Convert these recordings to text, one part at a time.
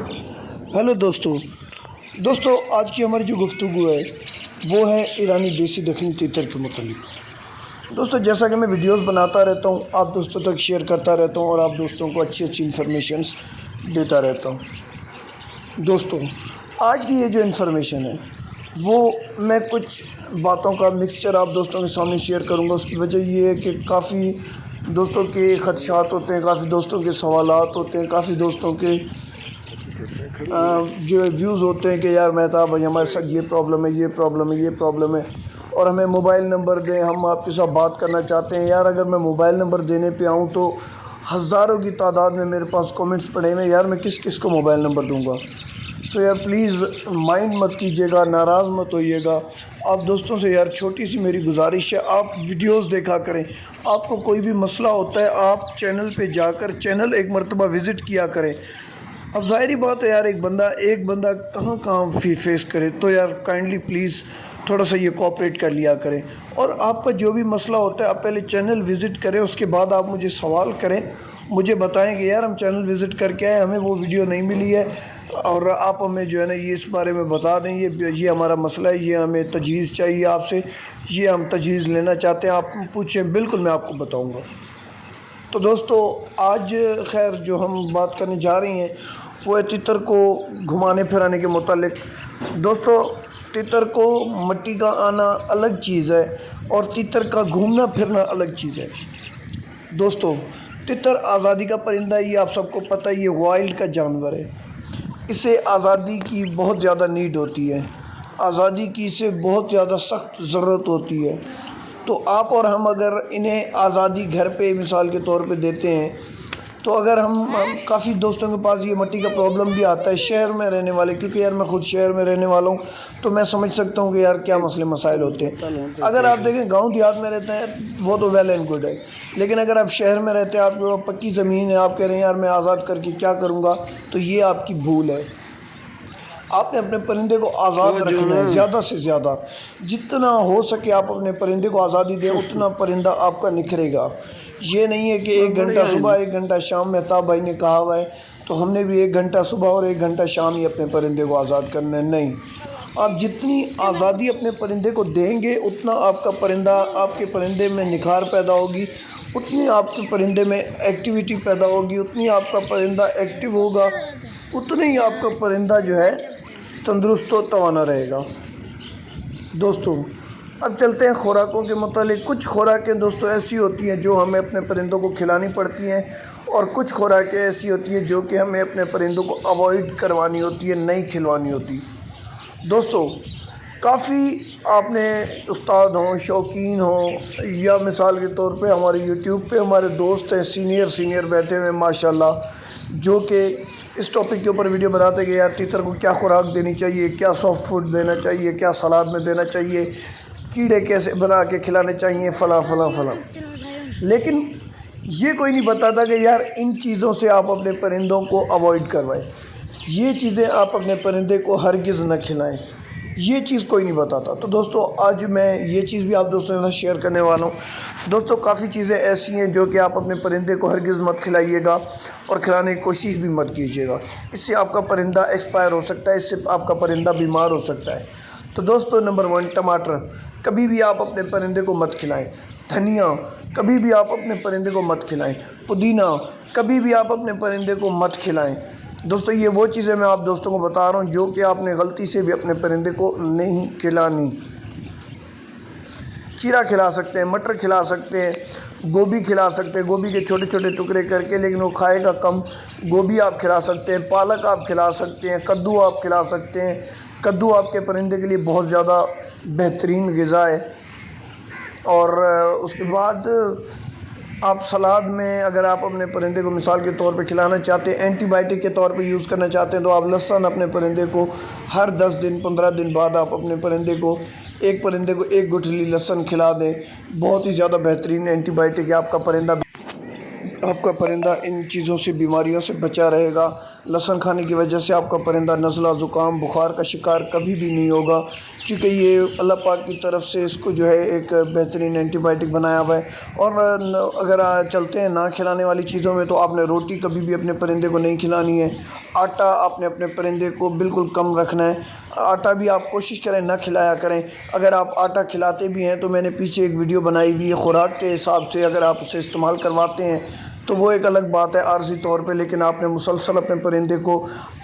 Hello दोस्तों आज की हमारी जो गुफ्तगू है वो है ईरानी देसी दखनी तीतर के मुतालिक। दोस्तों जैसा कि मैं वीडियोस बनाता रहता हूँ, आप दोस्तों तक शेयर करता रहता हूँ और आप दोस्तों को अच्छी इन्फॉर्मेशंस देता रहता हूँ। दोस्तों आज की ये जो इन्फॉर्मेशन है वो मैं कुछ बातों का मिक्सचर आप दोस्तों के सामने शेयर करूँगा। उसकी वजह ये है कि काफ़ी दोस्तों के खदशात होते हैं, काफ़ी दोस्तों के सवालात होते हैं, काफ़ी दोस्तों के जो व्यूज़ होते हैं कि यार मेहताब भाई हमारे साथ ये प्रॉब्लम है और हमें मोबाइल नंबर दें, हम आपके साथ बात करना चाहते हैं। यार अगर मैं मोबाइल नंबर देने पे आऊँ तो हज़ारों की तादाद में मेरे पास कमेंट्स पड़े हुए, यार मैं किस को मोबाइल नंबर दूंगा। सो यार प्लीज़ माइंड मत कीजिएगा, नाराज़ मत होइएगा। आप दोस्तों से यार छोटी सी मेरी गुजारिश है, आप वीडियोस देखा करें। आपको कोई भी मसला होता है आप चैनल पे जाकर चैनल एक मरतबा विज़िट किया करें। अब ज़ाहिरी बात है यार एक बंदा कहाँ फेस करे, तो यार काइंडली प्लीज़ थोड़ा सा ये कोऑपरेट कर लिया करें। और आपका जो भी मसला होता है आप पहले चैनल विज़िट करें, उसके बाद आप मुझे सवाल करें, मुझे बताएं कि यार हम चैनल विज़िट करके आए, हमें वो वीडियो नहीं मिली है और आप हमें जो है ना ये इस बारे में बता दें, ये हमारा मसला है, ये हमें तजवीज़ चाहिए आपसे, ये हम तजवीज़ लेना चाहते हैं, आप पूछें, बिल्कुल मैं आपको बताऊँगा। तो दोस्तों आज खैर जो हम बात करने जा रही हैं वो है तितर को घुमाने फिराने के मुतालिक। दोस्तों तितर को मट्टी का आना अलग चीज़ है और तितर का घूमना फिरना अलग चीज़ है। दोस्तों तितर आज़ादी का परिंदा है, ये आप सबको पता है, ये वाइल्ड का जानवर है। इसे आज़ादी की बहुत ज़्यादा नीड होती है, आज़ादी की इसे बहुत ज़्यादा सख्त ज़रूरत होती है। तो आप और हम अगर इन्हें आज़ादी घर पे मिसाल के तौर पे देते हैं तो अगर हम काफ़ी दोस्तों के पास ये मट्टी का प्रॉब्लम भी आता है, शहर में रहने वाले, क्योंकि यार मैं ख़ुद शहर में रहने वाला हूँ तो मैं समझ सकता हूँ कि यार क्या मसले मसाइल होते हैं। अगर आप देखें गांव देहात में रहते हैं वो तो वेल एंड गुड है, लेकिन अगर आप शहर में रहते हैं, आप पक्की ज़मीन है, आप कह रहे हैं यार मैं आज़ाद करके क्या करूँगा, तो ये आपकी भूल है। आपने अपने परिंदे को आज़ाद रखना है, ज़्यादा से ज़्यादा जितना हो सके आप अपने परिंदे को आज़ादी दें, उतना परिंदा आपका निखरेगा। ये नहीं है कि 1 घंटा सुबह 1 घंटा शाम, मेहताब भाई ने कहा हुआ है तो हमने भी 1 घंटा सुबह और 1 घंटा शाम ही अपने परिंदे को आज़ाद करना है। नहीं, आप जितनी आज़ादी अपने परिंदे को देंगे उतना आपके परिंदे में निखार पैदा होगी, उतनी आपके परिंदे में एक्टिविटी पैदा होगी, उतनी आपका परिंदा एक्टिव होगा, उतनी ही आपका परिंदा जो है तंदुरुस्त और तवाना रहेगा। दोस्तों अब चलते हैं खुराकों के मुतालिक। कुछ खुराकें दोस्तों ऐसी होती हैं जो हमें अपने परिंदों को खिलानी पड़ती हैं और कुछ खुराकें ऐसी होती हैं जो कि हमें अपने परिंदों को अवॉइड करवानी होती है, नहीं खिलवानी होती। दोस्तों काफ़ी आपने उस्ताद हों, शौकीन हों, या मिसाल के तौर पे हमारे यूट्यूब पे हमारे दोस्त हैं सीनियर बैठे हुए माशाल्लाह, जो कि इस टॉपिक के ऊपर वीडियो बनाते हैं कि यार तितर को क्या खुराक देनी चाहिए, क्या सॉफ्ट फूड देना चाहिए, क्या सलाद में देना चाहिए, कीड़े कैसे बना के खिलाने चाहिए, फला। लेकिन ये कोई नहीं बताता कि यार इन चीज़ों से आप अपने परिंदों को अवॉइड करवाएं, ये चीज़ें आप अपने परिंदे को हरगिज़ न खिलाएं, ये चीज़ कोई नहीं बताता। तो दोस्तों आज मैं ये चीज़ भी आप दोस्तों के साथ शेयर करने वाला हूँ। दोस्तों काफ़ी चीज़ें ऐसी हैं जो कि आप अपने परिंदे को हरगिज़ मत खिलाइएगा और खिलाने की कोशिश भी मत कीजिएगा, इससे आपका परिंदा एक्सपायर हो सकता है, इससे आपका परिंदा बीमार हो सकता है। तो दोस्तों नंबर 1 टमाटर कभी भी आप अपने परिंदे को मत खिलाएं, धनिया कभी भी आप अपने परिंदे को मत खिलाएं, पुदीना कभी भी आप अपने परिंदे को मत खिलाएं। दोस्तों ये वो चीज़ें मैं आप दोस्तों को बता रहा हूँ जो कि आपने गलती से भी अपने परिंदे को नहीं खिलानी। खीरा खिला सकते हैं, मटर खिला सकते हैं, गोभी खिला सकते हैं, गोभी के छोटे छोटे टुकड़े करके, लेकिन वो खाएगा कम। गोभी आप खिला सकते हैं, पालक आप खिला सकते हैं, कद्दू आप खिला सकते हैं। कद्दू आपके परिंदे के लिए बहुत ज़्यादा बेहतरीन ग़िज़ा है। और उसके बाद आप सलाद में अगर आप अपने परिंदे को मिसाल के तौर पे खिलाना चाहते हैं, एंटीबायोटिक के तौर पे यूज़ करना चाहते हैं, तो आप लहसुन अपने परिंदे को हर 10 दिन 15 दिन बाद आप अपने परिंदे को एक गुठली लहसुन खिला दें, बहुत ही ज़्यादा बेहतरीन एंटीबायोटिक है। आपका परिंदा آپ کا پرندہ ان چیزوں سے بیماریوں سے بچا رہے گا۔ لہسن کھانے کی وجہ سے آپ کا پرندہ نزلہ زکام بخار کا شکار کبھی بھی نہیں ہوگا، کیونکہ یہ اللہ پاک کی طرف سے اس کو جو ہے ایک بہترین اینٹی بائیوٹک بنایا ہوا ہے۔ اور اگر چلتے ہیں نہ کھلانے والی چیزوں میں، تو آپ نے روٹی کبھی بھی اپنے پرندے کو نہیں کھلانی ہے۔ آٹا آپ نے اپنے پرندے کو بالکل کم رکھنا ہے، آٹا بھی آپ کوشش کریں نہ کھلایا کریں۔ اگر آپ آٹا کھلاتے بھی ہیں تو میں نے پیچھے ایک ویڈیو بنائی ہوئی ہے خوراک کے حساب سے، اگر آپ اسے استعمال کرواتے ہیں تو وہ ایک الگ بات ہے عارضی طور پہ، لیکن آپ نے مسلسل اپنے پرندے کو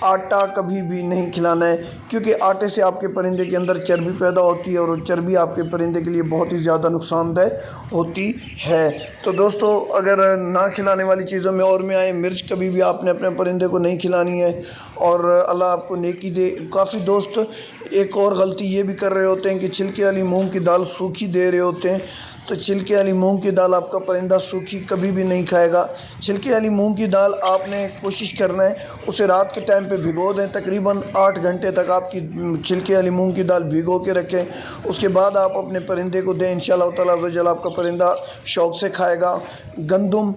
آٹا کبھی بھی نہیں کھلانا ہے، کیونکہ آٹے سے آپ کے پرندے کے اندر چربی پیدا ہوتی ہے، اور وہ چربی آپ کے پرندے کے لیے بہت ہی زیادہ نقصان دہ ہوتی ہے۔ تو دوستو، اگر نہ کھلانے والی چیزوں میں اور میں آئے، مرچ کبھی بھی آپ نے اپنے پرندے کو نہیں کھلانی ہے، اور اللہ آپ کو نیکی دے۔ کافی دوست ایک اور غلطی یہ بھی کر رہے ہوتے ہیں کہ چھلکے والی مونگ کی دال سوکھی دے رہے ہوتے ہیں، تو چھلکے والی مونگ کی دال آپ کا پرندہ سوکھی کبھی بھی نہیں کھائے گا۔ چھلکے والی مونگ کی دال آپ نے کوشش کرنا ہے اسے رات کے ٹائم پہ بھگو دیں، تقریباً 8 گھنٹے تک آپ کی چھلکے والی مونگ کی دال بھگو کے رکھیں، اس کے بعد آپ اپنے پرندے کو دیں، انشاءاللہ تعالیٰ عز و جل آپ کا پرندہ شوق سے کھائے گا۔ گندم،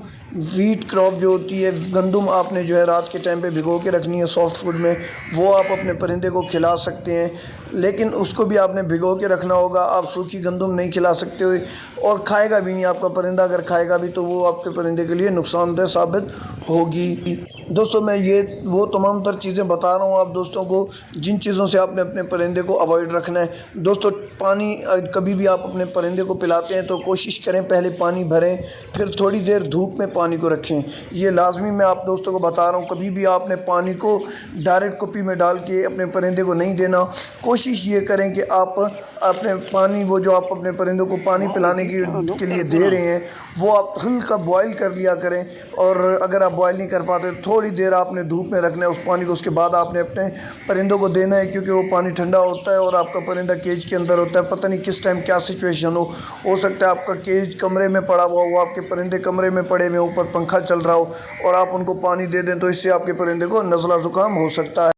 ویٹ کراپ جو ہوتی ہے، گندم آپ نے جو ہے رات کے ٹائم پہ بھگو کے رکھنی ہے سافٹ فوڈ میں، وہ آپ اپنے پرندے کو کھلا سکتے ہیں، لیکن اس کو بھی آپ نے بھگو کے رکھنا ہوگا۔ آپ سوکھی گندم نہیں کھلا سکتے ہوئے، اور کھائے گا بھی نہیں آپ کا پرندہ، اگر کھائے گا بھی تو وہ آپ کے پرندے کے لیے نقصان دہ ثابت ہوگی۔ دوستو، میں یہ وہ تمام تر چیزیں بتا رہا ہوں آپ دوستوں کو جن چیزوں سے آپ نے اپنے پرندے کو اوائڈ رکھنا ہے۔ دوستو، پانی کبھی بھی آپ اپنے پرندے کو پلاتے ہیں تو کوشش کریں پہلے پانی بھریں، پھر تھوڑی دیر دھوپ میں پانی کو رکھیں، یہ لازمی میں آپ دوستوں کو بتا رہا ہوں۔ کبھی بھی آپ نے پانی کو ڈائریکٹ کپی میں ڈال کے اپنے پرندے کو نہیں دینا، کوشش یہ کریں کہ آپ اپنے پانی، وہ جو آپ اپنے پرندوں کو پانی پلانے کے لیے دے رہے ہیں، وہ آپ ہلکا بوائل کر لیا کریں، اور اگر آپ بوائل نہیں کر پاتے تھوڑی دیر آپ نے دھوپ میں رکھنا ہے اس پانی کو، اس کے بعد آپ نے اپنے پرندوں کو دینا ہے، کیونکہ وہ پانی ٹھنڈا ہوتا ہے اور آپ کا پرندہ کیج کے اندر ہوتا ہے، پتہ نہیں کس ٹائم کیا سچویشن ہو سکتا ہے آپ کا کیج کمرے میں پڑا ہوا ہو، آپ کے پرندے کمرے میں پڑے ہوئے اوپر پنکھا چل رہا ہو، اور آپ ان کو پانی دے دیں تو اس سے آپ کے پرندے کو نزلہ زکام ہو سکتا ہے۔